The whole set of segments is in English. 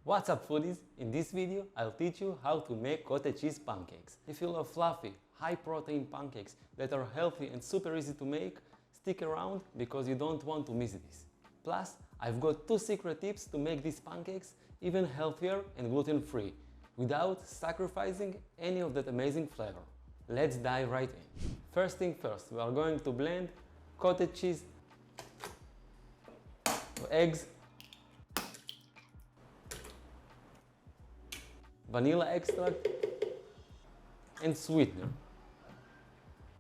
What's up foodies? In this video I'll teach you how to make cottage cheese pancakes. If you love fluffy, high protein pancakes that are healthy and super easy to make, stick around because you don't want to miss this. Plus, I've got 2 secret tips to make these pancakes even healthier and gluten-free without sacrificing any of that amazing flavor. Let's dive right in. First thing first, we are going to blend cottage cheese, eggs, vanilla extract and sweetener.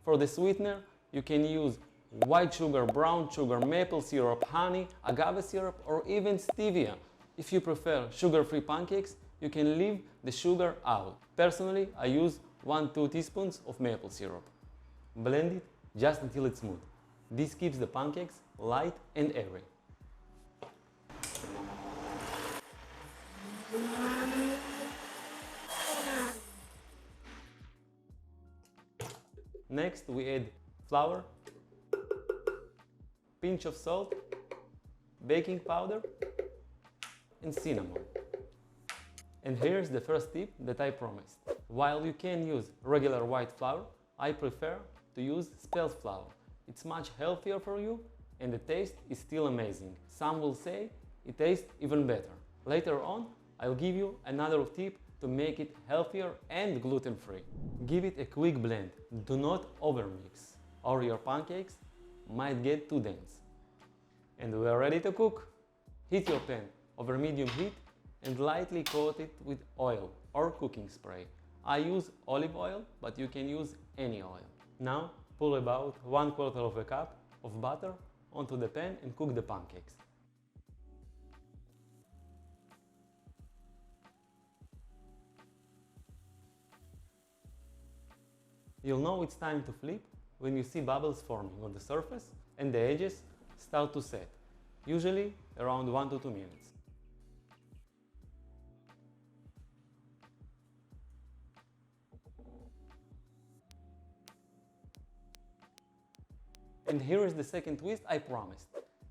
For the sweetener, you can use white sugar, brown sugar, maple syrup, honey, agave syrup, or even stevia. If you prefer sugar-free pancakes, you can leave the sugar out. Personally, I use 1-2 teaspoons of maple syrup. Blend it just until it's smooth. This keeps the pancakes light and airy. Next, we add flour, pinch of salt, baking powder, and cinnamon. And here's the first tip that I promised. While you can use regular white flour, I prefer to use spelt flour. It's much healthier for you and the taste is still amazing. Some will say it tastes even better. Later on, I'll give you another tip to make it healthier and gluten-free. Give it a quick blend. Do not overmix, or your pancakes might get too dense. And we're ready to cook. Heat your pan over medium heat and lightly coat it with oil or cooking spray. I use olive oil, but you can use any oil. Now, pour about 1/4 cup of butter onto the pan and cook the pancakes. You'll know it's time to flip when you see bubbles forming on the surface and the edges start to set, usually around 1 to 2 minutes. And here is the second twist I promised.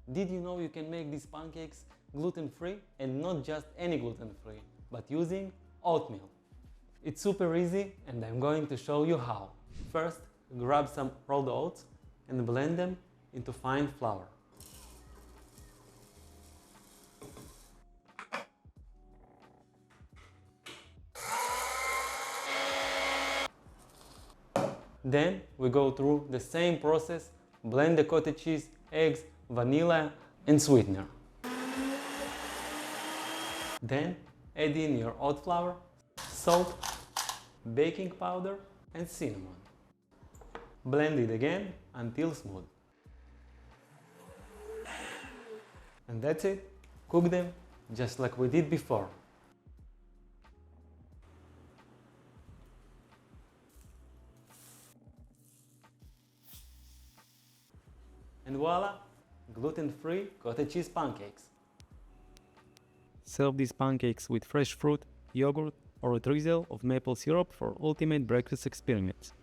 Did you know you can make these pancakes gluten-free, and not just any gluten-free, but using oatmeal? It's super easy and I'm going to show you how. First, grab some rolled oats and blend them into fine flour. Then we go through the same process, blend the cottage cheese, eggs, vanilla and sweetener. Then add in your oat flour, salt, baking powder and cinnamon. Blend it again until smooth. And that's it. Cook them just like we did before. And voila! Gluten-free cottage cheese pancakes. Serve these pancakes with fresh fruit, yogurt, or a drizzle of maple syrup for ultimate breakfast experience.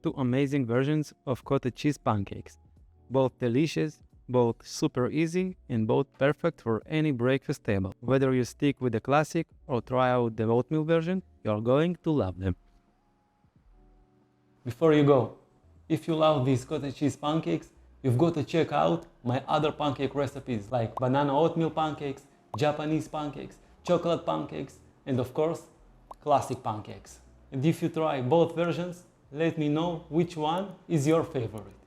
2 amazing versions of cottage cheese pancakes. Both delicious, both super easy, and both perfect for any breakfast table. Whether you stick with the classic or try out the oatmeal version, you're going to love them. Before you go, if you love these cottage cheese pancakes, you've got to check out my other pancake recipes like banana oatmeal pancakes, Japanese pancakes, chocolate pancakes, and of course, classic pancakes. And if you try both versions, let me know which one is your favorite.